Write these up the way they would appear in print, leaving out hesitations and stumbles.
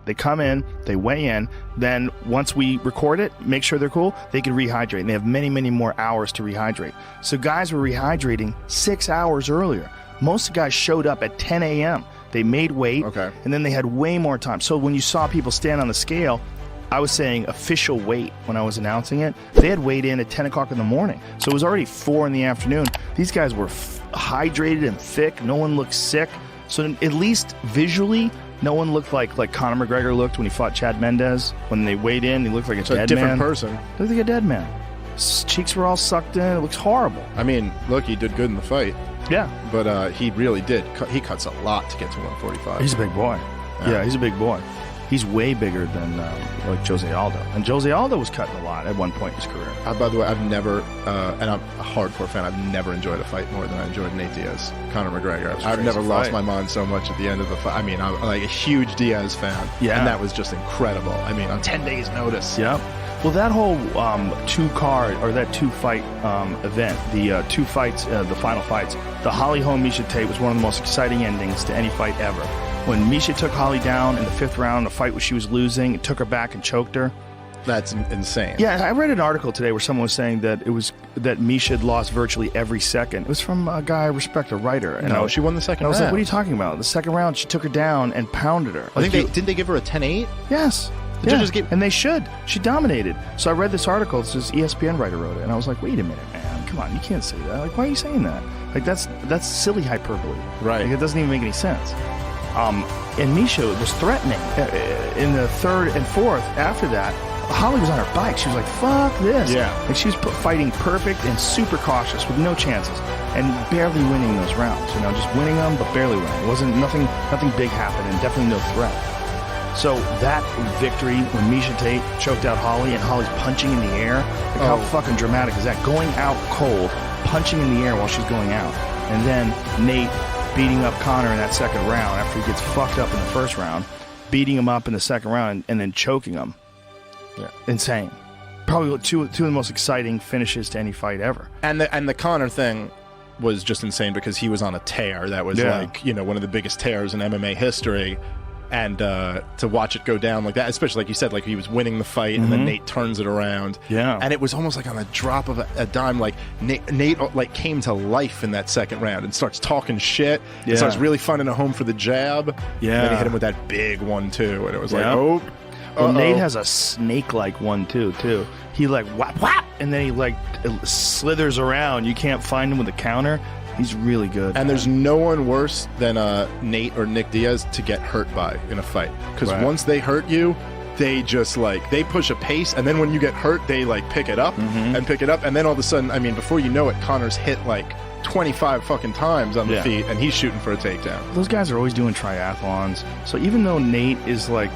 They come in, they weigh in, then once we record it, make sure they're cool, they can rehydrate. And they have many, many more hours to rehydrate. So guys were rehydrating 6 hours earlier. Most guys showed up at 10 a.m. They made weight, and then they had way more time. So when you saw people stand on the scale, I was saying official weight when I was announcing it. They had weighed in at 10 o'clock in the morning. So it was already 4 in the afternoon. These guys were hydrated and thick. No one looked sick. So at least visually, no one looked like Conor McGregor looked when he fought Chad Mendes. When they weighed in, he looked like a dead man. A different person. He looked like a dead man. His cheeks were all sucked in. It looks horrible. I mean, look, he did good in the fight. Yeah. But he really did. He cuts a lot to get to 145. He's a big boy. Yeah, he's a big boy. He's way bigger than like Jose Aldo. And Jose Aldo was cutting a lot at one point in his career. By the way, I've never, and I'm a hardcore fan, I've never enjoyed a fight more than I enjoyed Nate Diaz, Conor McGregor. I've never lost my mind so much at the end of the fight. I mean, I'm like a huge Diaz fan. Yeah. And that was just incredible. I mean, on 10 days' notice. Yep. Well, that whole that two-fight event, the two fights, the final fights, the Holly Holm-Miesha Tate was one of the most exciting endings to any fight ever. When Miesha took Holly down in the 5th round, a fight where she was losing, it took her back and choked her. That's insane. Yeah, I read an article today where someone was saying that that Miesha had lost virtually every second. It was from a guy I respect, a writer. And no, she won the second round. I was like, what are you talking about? The second round, she took her down and pounded her. I think didn't they give her a 10-8? Yes. And they should. She dominated. So I read this article. This ESPN writer wrote it, and I was like, wait a minute, man. Come on, you can't say that. Like, why are you saying that? Like, that's silly hyperbole. Right. Like, it doesn't even make any sense. And Miesha was threatening in the 3rd and 4th. After that, Holly was on her bike. She was like, fuck this. Yeah. And she was fighting perfect and super cautious with no chances and barely winning those rounds. You know, just winning them, but barely winning. It wasn't nothing big happened and definitely no threat. So that victory when Miesha Tate choked out Holly and Holly's punching in the air, like how fucking dramatic is that? Going out cold, punching in the air while she's going out. And then Nate beating up Conor in that second round after he gets fucked up in the first round, beating him up in the second round and then choking him. Yeah. Insane. Probably two of the most exciting finishes to any fight ever. And the Conor thing was just insane because he was on a tear. That was like, you know, one of the biggest tears in MMA history. And to watch it go down like that, especially like you said, like he was winning the fight and then Nate turns it around. Yeah. And it was almost like on a drop of a dime, like Nate like came to life in that second round and starts talking shit. Yeah. And starts really finding a home for the jab. Yeah. And then he hit him with that big 1-2. And it was like, oh. Well, Nate has a snake-like 1-2 too. He like whap whap, and then he like slithers around. You can't find him with a counter. He's really good. And there's no one worse than Nate or Nick Diaz to get hurt by in a fight. Because once they hurt you, they just like, they push a pace. And then when you get hurt, they like pick it up and pick it up. And then all of a sudden, I mean, before you know it, Conor's hit like 25 fucking times on the feet and he's shooting for a takedown. Those guys are always doing triathlons. So even though Nate is like,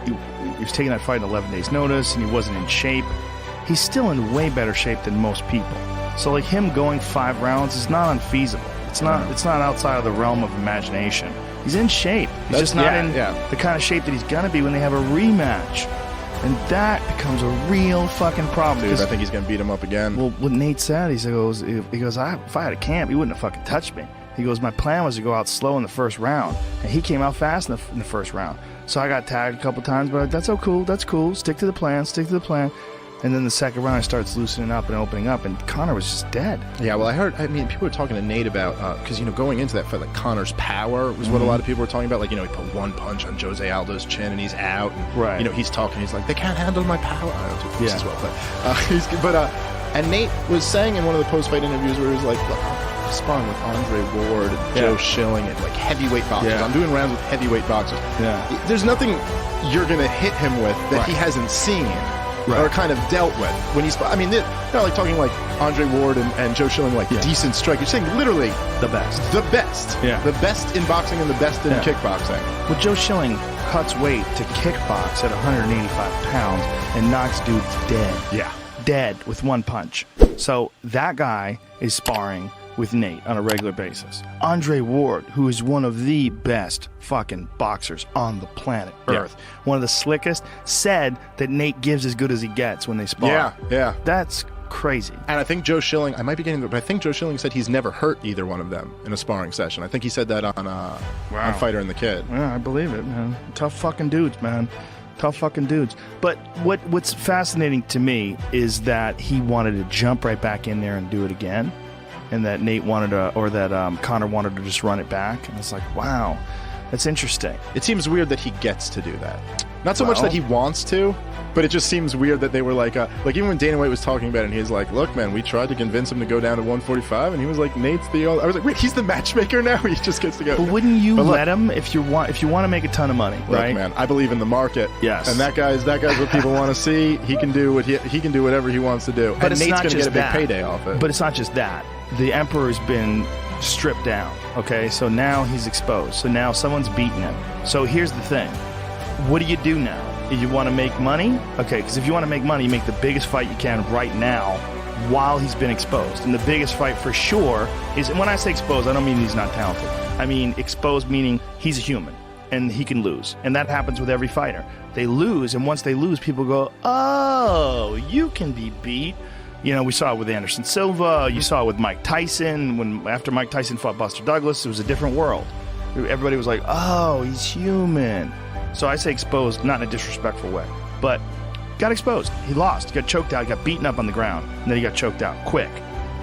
he was taking that fight in 11 days notice and he wasn't in shape, he's still in way better shape than most people. So like him going 5 rounds is not unfeasible. It's not outside of the realm of imagination. He's in shape. He's just not in the kind of shape that he's gonna be when they have a rematch. And that becomes a real fucking problem. Dude, I think he's gonna beat him up again. Well, what Nate said, he goes, if I had a camp, he wouldn't have fucking touched me. He goes, my plan was to go out slow in the first round, and he came out fast in the first round. So I got tagged a couple times, but that's so cool. That's cool. Stick to the plan. Stick to the plan. And then the second round, it starts loosening up and opening up, and Conor was just dead. Yeah, well, I mean, people were talking to Nate about, because, you know, going into that fight, like, Conor's power was what a lot of people were talking about. Like, you know, he put one punch on Jose Aldo's chin, and he's out. And, you know, he's talking, he's like, they can't handle my power. I don't do this as well, but, and Nate was saying in one of the post-fight interviews where he was like, look, I'm sparring with Andre Ward and Joe Schilling and, like, heavyweight boxers. I'm doing rounds with heavyweight boxers. There's nothing you're going to hit him with that he hasn't seen. Or kind of dealt with when he's. I mean, they're not like talking like Andre Ward and Joe Schilling, like decent strikers. You're saying literally the best. The best. Yeah. The best in boxing and the best in kickboxing. Well, Joe Schilling cuts weight to kickbox at 185 pounds and knocks dudes dead. Yeah. Dead with one punch. So that guy is sparring with Nate on a regular basis. Andre Ward, who is one of the best fucking boxers on the planet Earth, one of the slickest, said that Nate gives as good as he gets when they spar. Yeah. That's Crazy. And I think Joe Schilling, I might be getting it, but I think Joe Schilling said he's never hurt either one of them in a sparring session. I think he said that on Fighter and the Kid. Yeah, I believe it, man. Tough fucking dudes, man. Tough fucking dudes. But what's fascinating to me is that he wanted to jump right back in there and do it again, and that Nate wanted to, or that Conor wanted to just run it back. And it's like, wow, that's interesting. It seems weird that he gets to do that. Not so much that he wants to, but it just seems weird that they were like even when Dana White was talking about it, and he was like, look, man, we tried to convince him to go down to 145, and he was like, Nate's the only... I was like, wait, he's the matchmaker now? He just gets to go. But wouldn't you let him if you want to make a ton of money, right? Look, man, I believe in the market. Yes. And that guy's what people want to see. He can do what he can do whatever he wants to do. But and Nate's going to get a big payday off it. But it's not just that. The Emperor's been stripped down, okay? So now he's exposed. So now someone's beating him. So here's the thing. What do you do now? You want to make money? Okay, because if you want to make money, you make the biggest fight you can right now while he's been exposed. And the biggest fight for sure is, and when I say exposed, I don't mean he's not talented. I mean exposed meaning he's a human and he can lose. And that happens with every fighter. They lose, and once they lose, people go, oh, you can be beat. You know, we saw it with Anderson Silva. You saw it with Mike Tyson. After Mike Tyson fought Buster Douglas, it was a different world. Everybody was like, oh, he's human. So I say exposed, not in a disrespectful way, but got exposed. He lost, got choked out, got beaten up on the ground, and then he got choked out quick.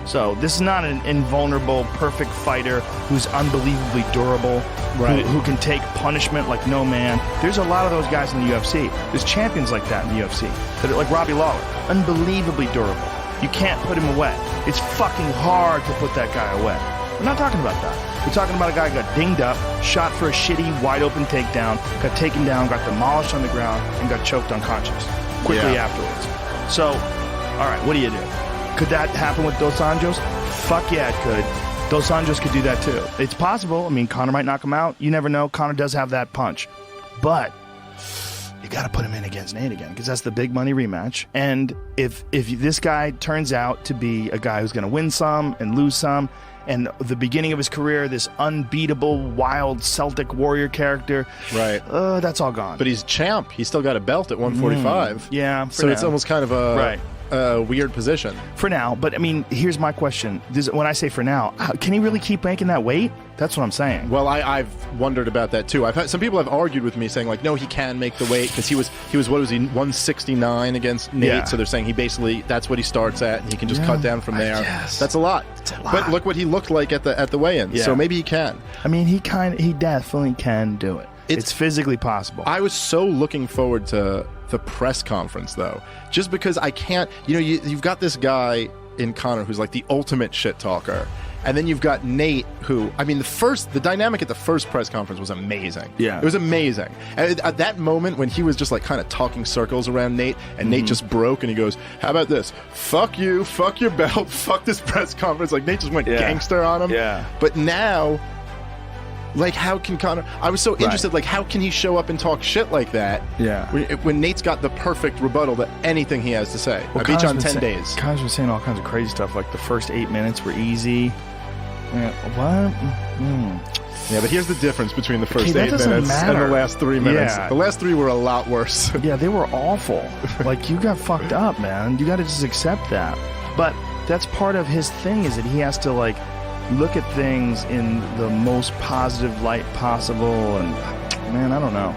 So this is not an invulnerable, perfect fighter who's unbelievably durable, who can take punishment like no man. There's a lot of those guys in the UFC. There's champions like that in the UFC, that are like Robbie Lawler, unbelievably durable. You can't put him away. It's fucking hard to put that guy away. We're not talking about that. We're talking about a guy who got dinged up, shot for a shitty, wide-open takedown, got taken down, got demolished on the ground, and got choked unconscious quickly afterwards. So, all right, what do you do? Could that happen with Dos Anjos? Fuck yeah, it could. Dos Anjos could do that too. It's possible. I mean, Conor might knock him out. You never know. Conor does have that punch. But you got to put him in against Nate again, because that's the big money rematch. And if this guy turns out to be a guy who's going to win some and lose some, and the beginning of his career, this unbeatable, wild Celtic warrior character, that's all gone. But he's champ. He's still got a belt at 145. Yeah. So it's almost kind of a weird position. For now. But, I mean, here's my question. When I say for now, can he really keep making that weight? That's what I'm saying. Well, I've wondered about that, too. I've had some people have argued with me saying, like, no, he can make the weight, because he was, what was he, 169 against Nate? Yeah. So they're saying he basically, that's what he starts at, and he can just cut down from there. That's a lot. It's a lot. But look what he looked like at the weigh-in. So maybe he can. I mean, he definitely can do it. It's physically possible. I was so looking forward to the press conference, though, just because I can't, you've got this guy in Conor who's like the ultimate shit talker, and then you've got Nate who, I mean, the dynamic at the first press conference was amazing. Yeah, it was amazing. And at that moment when he was just like kind of talking circles around Nate, and Nate just broke, and he goes, how about this? Fuck you, fuck your belt, fuck this press conference. Like, Nate just went gangster on him. Yeah. But now, like, how can Conor... I was so interested, like, how can he show up and talk shit like that when Nate's got the perfect rebuttal to anything he has to say? Well, I beat you on 10 days. Conor's been saying all kinds of crazy stuff, like the first 8 minutes were easy. What? Yeah, but here's the difference between the first 8 minutes and the last 3 minutes. Yeah. The last 3 were a lot worse. Yeah, they were awful. Like, you got fucked up, man. You got to just accept that. But that's part of his thing, is that he has to, like, look at things in the most positive light possible, and man, I don't know.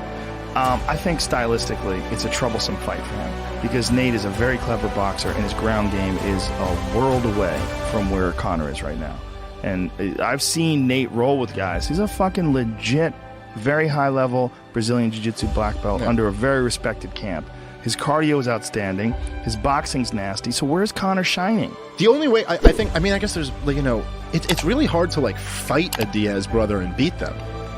I think stylistically it's a troublesome fight for him, because Nate is a very clever boxer, and his ground game is a world away from where Conor is right now. And I've seen Nate roll with guys. He's a fucking legit, very high level Brazilian Jiu-Jitsu black belt under a very respected camp. His cardio is outstanding. His boxing's nasty. So where's Conor shining? The only way, I think, I mean, I guess there's, like, it's really hard to, like, fight a Diaz brother and beat them.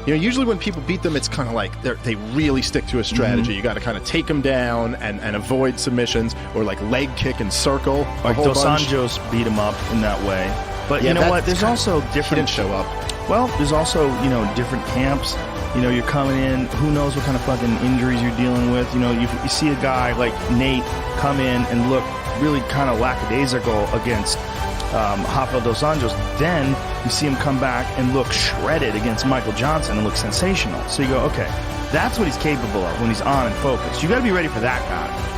Usually when people beat them, it's kind of like they really stick to a strategy. You got to kind of take them down and avoid submissions, or, like, leg kick and circle. Like Dos Anjos beat him up in that way. But you know what? There's also different... He didn't show up. Well, there's also, different camps. You're coming in, who knows what kind of fucking injuries you're dealing with. You see a guy like Nate come in and look really kind of lackadaisical against Rafael Dos Anjos. Then you see him come back and look shredded against Michael Johnson and look sensational. So you go, okay, that's what he's capable of when he's on and focused. You got to be ready for that guy.